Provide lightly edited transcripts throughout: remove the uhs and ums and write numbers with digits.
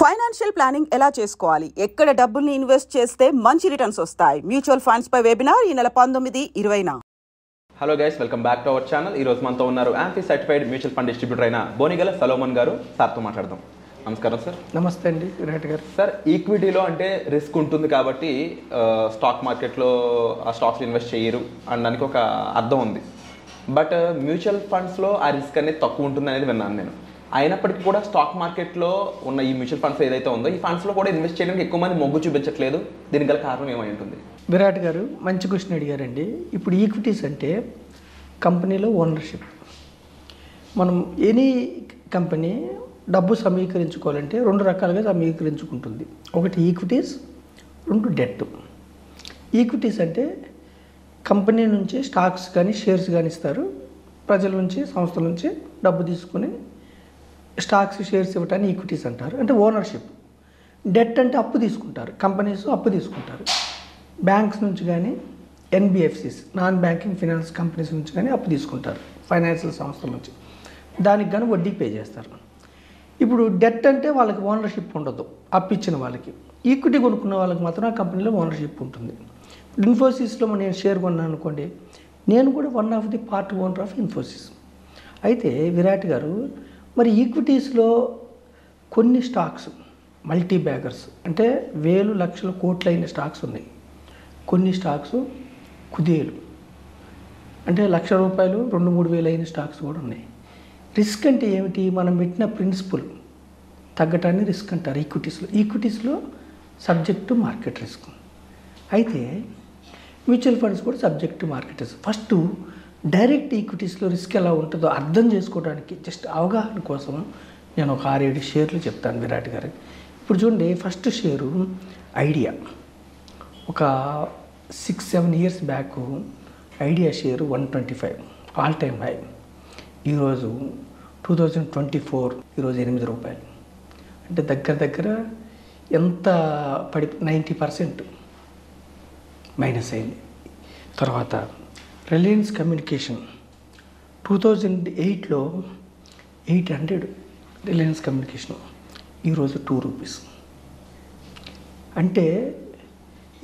Financial planning ఎలా చేసుకోవాలి, ఎక్కడ డబ్బుల్ని ఇన్వెస్ట్ చేస్తే మంచి రిటర్న్స్ వస్తాయి, మ్యూచువల్ ఫండ్స్ పై వెబినార్ ఈ నెల 19-20న. Hello guys, welcome back to our channel. ఈ రోజు మనతో ఉన్నారు AMFI certified mutual fund distributor అయిన బోనిగల సలోమన్ గారు. సార్తో మాట్లాడదాం. నమస్కారం సార్. నమస్తే అండి విరాట్ గారు. సార్, ఈక్విటీలో అంటే రిస్క్ ఉంటుంది కాబట్టి స్టాక్ మార్కెట్లో ఆ స్టాక్స్ ఇన్వెస్ట్ చేయరు అనడానికి ఒక అర్థం ఉంది. బట్ మ్యూచువల్ ఫండ్స్లో ఆ రిస్క్ అనేది తక్కువ ఉంటుంది అనేది విన్నాను నేను. అయినప్పటికీ కూడా స్టాక్ మార్కెట్లో ఉన్న ఈ మ్యూచువల్ ఫండ్స్ ఏదైతే ఉందో ఈ ఫండ్స్లో కూడా ఇన్వెస్ట్ చేయడానికి ఎక్కువ మంది మొగ్గు చూపించట్లేదు. దీనికి గల కారణం ఏమై ఉంటుంది? విరాట్ గారు మంచి క్వశ్చన్ అడిగారండి. ఇప్పుడు ఈక్విటీస్ అంటే కంపెనీలో ఓనర్షిప్. మనం ఎనీ కంపెనీ డబ్బు సమీకరించుకోవాలంటే రెండు రకాలుగా సమీకరించుకుంటుంది. ఒకటి ఈక్విటీస్, రెండు డెట్. ఈక్విటీస్ అంటే కంపెనీ నుంచి స్టాక్స్ కానీ షేర్స్ కానీ ఇస్తారు. ప్రజల నుంచి, సంస్థల నుంచి డబ్బు తీసుకుని స్టాక్స్, షేర్స్ ఇవ్వటాన్ని ఈక్విటీస్ అంటారు. అంటే ఓనర్షిప్. డెట్ అంటే అప్పు తీసుకుంటారు. కంపెనీస్ అప్పు తీసుకుంటారు. బ్యాంక్స్ నుంచి కానీ, NBFCs, non banking finance companies నుంచి కానీ అప్పు తీసుకుంటారు. ఫైనాన్షియల్ సంస్థల నుంచి. దానికి కానీ వడ్డీ పే చేస్తారు. ఇప్పుడు డెట్ అంటే వాళ్ళకి ఓనర్షిప్ ఉండదు, అప్పు ఇచ్చిన వాళ్ళకి. ఈక్విటీ కొనుక్కున్న వాళ్ళకి మాత్రం ఆ కంపెనీలో ఓనర్షిప్ ఉంటుంది. ఇన్ఫోసిస్లో నేను షేర్ కొన్నాను అనుకోండి, నేను కూడా one of the part owner of Infosys. అయితే విరాట్ గారు, మరి ఈక్విటీస్లో కొన్ని స్టాక్స్ మల్టీ బ్యాగర్స్ అంటే వేలు, లక్షల, కోట్లు అయిన స్టాక్స్ ఉన్నాయి. కొన్ని స్టాక్స్ కుదేలు అంటే ₹1,00,000, 2-3 వేలు అయిన స్టాక్స్ కూడా ఉన్నాయి. రిస్క్ అంటే ఏమిటి? మనం పెట్టిన ప్రిన్సిపల్ తగ్గటాన్ని రిస్క్ అంటారు ఈక్విటీస్లో సబ్జెక్ట్ టు మార్కెట్ రిస్క్. అయితే మ్యూచువల్ ఫండ్స్ కూడా subject to market risk. First direct ఈక్విటీస్లో రిస్క్ ఎలా ఉంటుందో అర్థం చేసుకోవడానికి జస్ట్ అవగాహన కోసం నేను ఒక 6-7 షేర్లు చెప్తాను విరాట్ గారు. ఇప్పుడు చూడండి, ఫస్ట్ షేరు ఐడియా. ఒక 6-7 years back idea share 125 all time high. ఈరోజు 2024 ఈరోజు ₹8. అంటే దగ్గర ఎంత 90% మైనస్ అయింది. తర్వాత రిలయన్స్ కమ్యూనికేషన్ 2008లో 800 రిలయన్స్ కమ్యూనికేషన్, ఈరోజు ₹2. అంటే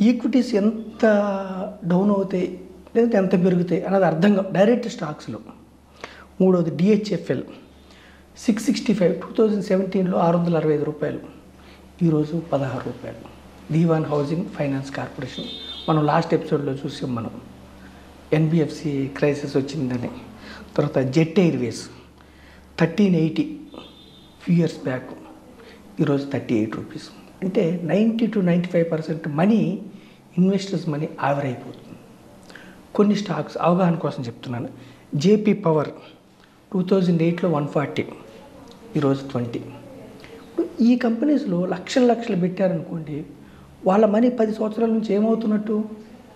ఈక్విటీస్ ఎంత డౌన్ అవుతాయి లేదంటే ఎంత పెరుగుతాయి అన్నది అర్థం కాదు డైరెక్ట్ స్టాక్స్లో. మూడవది డిహెచ్ఎఫ్ఎల్ 665 2017లో ₹665, ఈరోజు ₹16. దీవాన్ హౌసింగ్ ఫైనాన్స్ కార్పొరేషన్, మనం లాస్ట్ ఎపిసోడ్లో చూసాం మనం, ఎన్బిఎఫ్సి క్రైసిస్ వచ్చిందని. తర్వాత jet Airways 1380 few years back, ఈరోజు ₹38. అంటే 90-95% మనీ, ఇన్వెస్టర్స్ మనీ ఆవిరైపోతుంది. కొన్ని స్టాక్స్ అవగాహన కోసం చెప్తున్నాను. జేపీ పవర్ 2008లో 140, ఈరోజు 20. ఈ కంపెనీస్లో లక్షలు పెట్టారనుకోండి, వాళ్ళ మనీ 10 సంవత్సరాల నుంచి ఏమవుతున్నట్టు?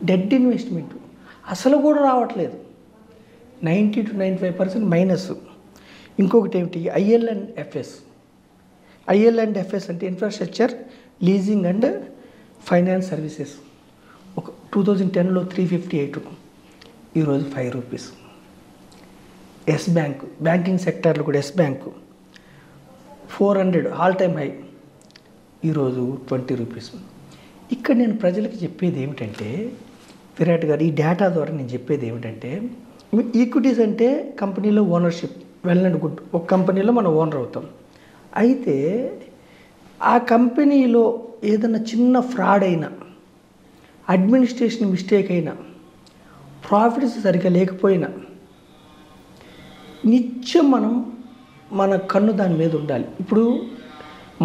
డెడ్ ఇన్వెస్ట్మెంట్, అసలు కూడా రావట్లేదు. 90-95% మైనస్. ఇంకొకటి ఏమిటి? ఐఎల్&ఎఫ్ఎస్ అంటే infrastructure leasing and finance services. ఒక 2010లో 358, ఈరోజు ₹5. ఎస్ బ్యాంక్, బ్యాంకింగ్ సెక్టార్లో కూడా Yes Bank 400 all time high, ఈరోజు ₹20. ఇక్కడ నేను ప్రజలకు చెప్పేది ఏమిటంటే విరాట్ గారు, ఈ డేటా ద్వారా నేను చెప్పేది ఏమిటంటే, ఈక్విటీస్ అంటే కంపెనీలో ఓనర్షిప్, వెల్ అండ్ గుడ్. ఒక కంపెనీలో మనం ఓనర్ అవుతాం. అయితే ఆ కంపెనీలో ఏదైనా చిన్న ఫ్రాడ్ అయినా, అడ్మినిస్ట్రేషన్ మిస్టేక్ అయినా, ప్రాఫిట్స్ సరిగ్గా లేకపోయినా నిత్యం మన కన్ను దాని మీద ఉండాలి. ఇప్పుడు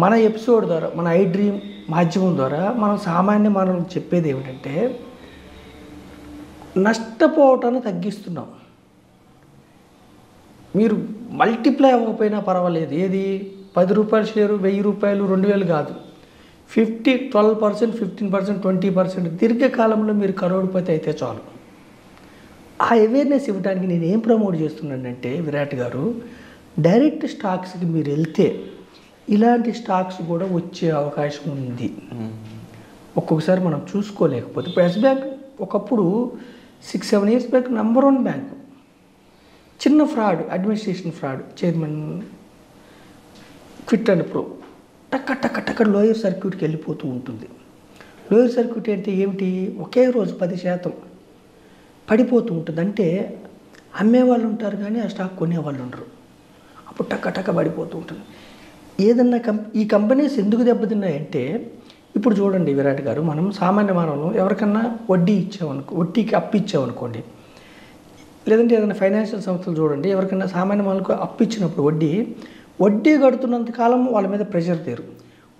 మన ఎపిసోడ్ ద్వారా, మన ఐ డ్రీమ్ మాధ్యమం ద్వారా మనం చెప్పేది ఏమిటంటే, నష్టపోవటాన్ని తగ్గిస్తున్నాం. మీరు మల్టిప్లై అవ్వకపోయినా పర్వాలేదు. ఏది ₹10 షేరు ₹1000, 2000 కాదు, 12%, 15%, 20% దీర్ఘకాలంలో మీరు కరోడ్పతి అయితే చాలు. ఆ అవేర్నెస్ ఇవ్వడానికి నేను ఏం ప్రమోట్ చేస్తున్నానంటే విరాట్ గారు, డైరెక్ట్ స్టాక్స్కి మీరు వెళ్తే ఇలాంటి స్టాక్స్ కూడా వచ్చే అవకాశం ఉంది. ఒక్కొక్కసారి మనం చూసుకోలేకపోతే. ఇప్పుడు ఎస్ బ్యాంక్ ఒకప్పుడు 6-7 ఇయర్స్ బ్యాక్ నంబర్ 1 బ్యాంకు. చిన్న fraud, administration fraud, chairman quit and pro టక్క టక్క టక్క లోయర్ సర్క్యూట్కి వెళ్ళిపోతూ ఉంటుంది. లోయర్ సర్క్యూట్ అంటే ఏమిటి? ఒకే రోజు 10% పడిపోతూ ఉంటుంది. అంటే అమ్మేవాళ్ళు ఉంటారు కానీ ఆ స్టాక్ కొనేవాళ్ళు ఉండరు. అప్పుడు టక్క టక్క పడిపోతూ ఉంటుంది. ఏదన్నా ఈ కంపెనీస్ ఎందుకు దెబ్బతిన్నాయంటే, ఇప్పుడు చూడండి విరాట్ గారు, మనం సామాన్య మానవులు ఎవరికన్నా వడ్డీకి అప్పు ఇచ్చామనుకోండి, లేదంటే ఏదైనా ఫైనాన్షియల్ సంస్థలు చూడండి, ఎవరికైనా సామాన్య మానవులకు అప్పు ఇచ్చినప్పుడు వడ్డీ కడుతున్నంత కాలం వాళ్ళ మీద ప్రెషర్ తీరు.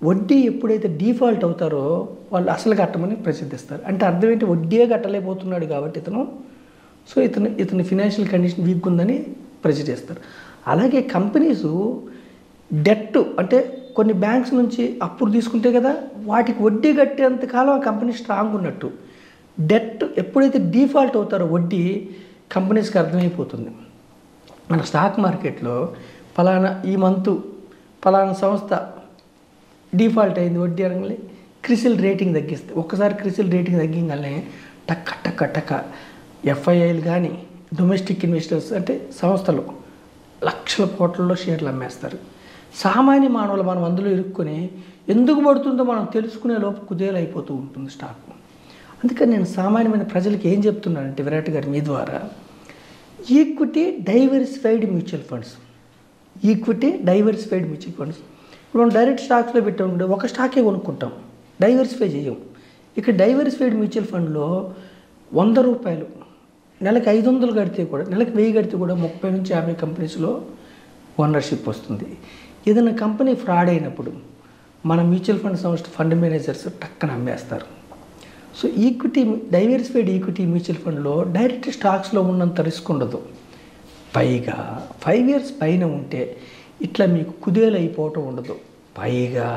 వడ్డీ ఎప్పుడైతే డిఫాల్ట్ అవుతారో వాళ్ళు అసలు కట్టమని ప్రెషర్ తెస్తారు. అంటే అర్థం ఏంటి? వడ్డీయే కట్టలేకపోతున్నాడు కాబట్టి ఇతని ఫినాన్షియల్ కండిషన్ వీక్ ఉందని ప్రెషర్ చేస్తారు. అలాగే కంపెనీస్ డెట్, అంటే కొన్ని బ్యాంక్స్ నుంచి అప్పులు తీసుకుంటే కదా, వాటికి వడ్డీ కట్టేంత కాలం ఆ కంపెనీ స్ట్రాంగ్ ఉన్నట్టు. డెట్ ఎప్పుడైతే డిఫాల్ట్ అవుతారో వడ్డీ కంపెనీస్కి అర్థమైపోతుంది. మన స్టాక్ మార్కెట్లో ఈ మంత్ ఫలానా సంస్థ డిఫాల్ట్ అయింది వడ్డీ అనగానే క్రిసిల్ రేటింగ్ తగ్గిస్తే, ఒక్కసారి క్రిసిల్ రేటింగ్ తగ్గింగానే టక్క టక్క టక్క ఎఫ్ఐఐలు కానీ డొమెస్టిక్ ఇన్వెస్టర్స్ అంటే సంస్థలు లక్షల కోట్లలో షేర్లు అమ్మేస్తారు. సామాన్య మానవులు మనం అందులో ఇరుక్కొని ఎందుకు పడుతుందో మనం తెలుసుకునే లోపు కుదేలైపోతూ ఉంటుంది స్టాక్. అందుకని నేను సామాన్యమైన ప్రజలకి ఏం చెప్తున్నానంటే విరాట్ గారు మీ ద్వారా, ఈక్విటీ డైవర్సిఫైడ్ మ్యూచువల్ ఫండ్స్. ఇప్పుడు మనం డైరెక్ట్ స్టాక్స్లో పెట్టామంటే ఒక స్టాకే కొనుక్కుంటాం, డైవర్సిఫై చేయం. ఇక్కడ డైవర్సిఫైడ్ మ్యూచువల్ ఫండ్లో 100 రూపాయలు నెలకు 500 కడితే కూడా, నెలకు 1000 కడితే కూడా 30 నుంచి 50 కంపెనీస్లో ఓనర్షిప్ వస్తుంది. ఏదైనా కంపెనీ ఫ్రాడ్ అయినప్పుడు మన మ్యూచువల్ ఫండ్ సంస్థ ఫండ్ మేనేజర్స్ టక్కన అమ్మేస్తారు. సో డైవర్సిఫైడ్ ఈక్విటీ మ్యూచువల్ ఫండ్లో డైరెక్ట్ స్టాక్స్లో ఉన్నంత రిస్క్ ఉండదు. పైగా 5 years పైన ఉంటే ఇట్లా మీకు కుదేలైపోవటం ఉండదు. పైగా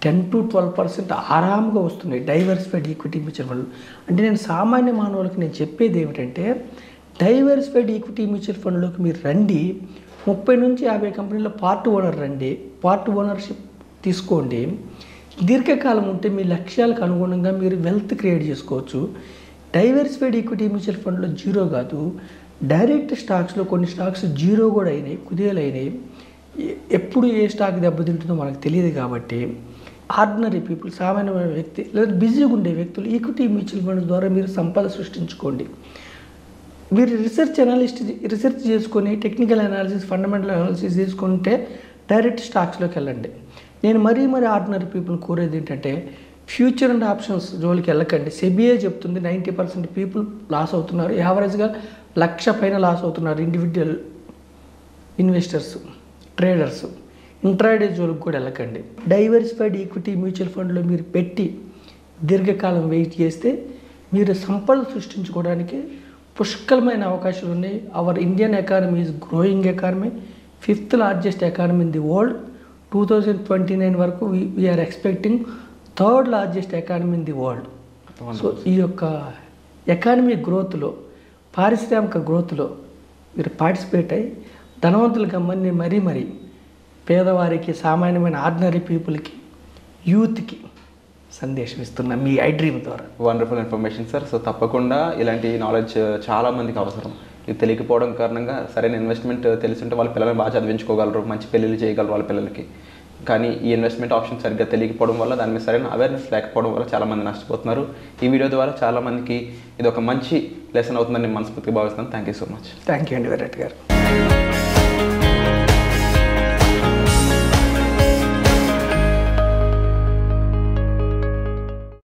10 to 12% ఆరాముగా వస్తున్నాయి డైవర్సిఫైడ్ ఈక్విటీ మ్యూచువల్ ఫండ్లు. అంటే నేను సామాన్య మానవులకు నేను చెప్పేది ఏమిటంటే, డైవర్సిఫైడ్ ఈక్విటీ మ్యూచువల్ ఫండ్లోకి మీరు రండి, 30 నుంచి 50 కంపెనీల్లో పార్ట్ ఓనర్షిప్ తీసుకోండి. దీర్ఘకాలం ఉంటే మీ లక్ష్యాలకు అనుగుణంగా మీరు వెల్త్ క్రియేట్ చేసుకోవచ్చు. డైవర్సిఫైడ్ ఈక్విటీ మ్యూచువల్ ఫండ్లో జీరో కాదు, డైరెక్ట్ స్టాక్స్లో కొన్ని స్టాక్స్ జీరో కూడా అయినాయి, కుదేలైనాయి. ఎప్పుడు ఏ స్టాక్ దెబ్బతింటుందో మనకు తెలియదు. కాబట్టి ఆర్డినరీ పీపుల్, సామాన్యమైన వ్యక్తి లేదా బిజీగా ఉండే వ్యక్తులు ఈక్విటీ మ్యూచువల్ ఫండ్ ద్వారా మీరు సంపద సృష్టించుకోండి. మీరు రీసెర్చ్ చేసుకొని టెక్నికల్ అనాలిసిస్, ఫండమెంటల్ అనాలిసిస్ చేసుకుంటే డైరెక్ట్ స్టాక్స్లోకి వెళ్ళండి. నేను మరీ ఆర్డినరీ పీపుల్ కోరేది ఏంటంటే, ఫ్యూచర్ అండ్ ఆప్షన్స్ జోలికి వెళ్ళకండి. సెబిఏ చెప్తుంది 90% పీపుల్ లాస్ అవుతున్నారు, యావరేజ్గా 1,00,000 పైన లాస్ అవుతున్నారు. Individual investors, traders. ఇంట్రాడే జోలికి కూడా వెళ్ళకండి. డైవర్సిఫైడ్ ఈక్విటీ మ్యూచువల్ ఫండ్లో మీరు పెట్టి దీర్ఘకాలం వెయిట్ చేస్తే మీరు సంపద సృష్టించుకోవడానికి పుష్కలమైన అవకాశాలు ఉన్నాయి. Our Indian economy is growing economy, 5th largest economy in the world. 2029 వరకు we are expecting 3rd largest economy in the world. So ఈ యొక్క ఎకానమీ గ్రోత్లో, పారిశ్రామిక గ్రోత్లో మీరు పార్టిసిపేట్ అయ్యి ధనవంతులుగా మరీ పేదవారికి, సామాన్యమైన ఆర్డినరీ పీపుల్కి, యూత్కి సందేశం ఇస్తున్న మీ ఐ డ్రీమ్ ద్వారా. Wonderful information sir. సో తప్పకుండా ఇలాంటి నాలెడ్జ్ చాలా మందికి అవసరం. ఇది తెలియకపోవడం కారణంగా సరైన ఇన్వెస్ట్మెంట్ తెలిసింటే వాళ్ళ పిల్లల్ని బాగా చదివించుకోగలరు, మంచి పెళ్ళిళ్ళు చేయగలరు వాళ్ళ పిల్లలకి. కానీ ఈ ఇన్వెస్ట్మెంట్ ఆప్షన్ సరిగ్గా తెలియకపోవడం వల్ల, దాని మీద సరైన అవేర్నెస్ లేకపోవడం వల్ల చాలామంది నష్టపోతున్నారు. ఈ వీడియో ద్వారా చాలామందికి ఇది ఒక మంచి లెసన్ అవుతుందని మనస్ఫూర్తిగా భావిస్తున్నాను. Thank you so much. Thank you అండి విరాట్ గారు.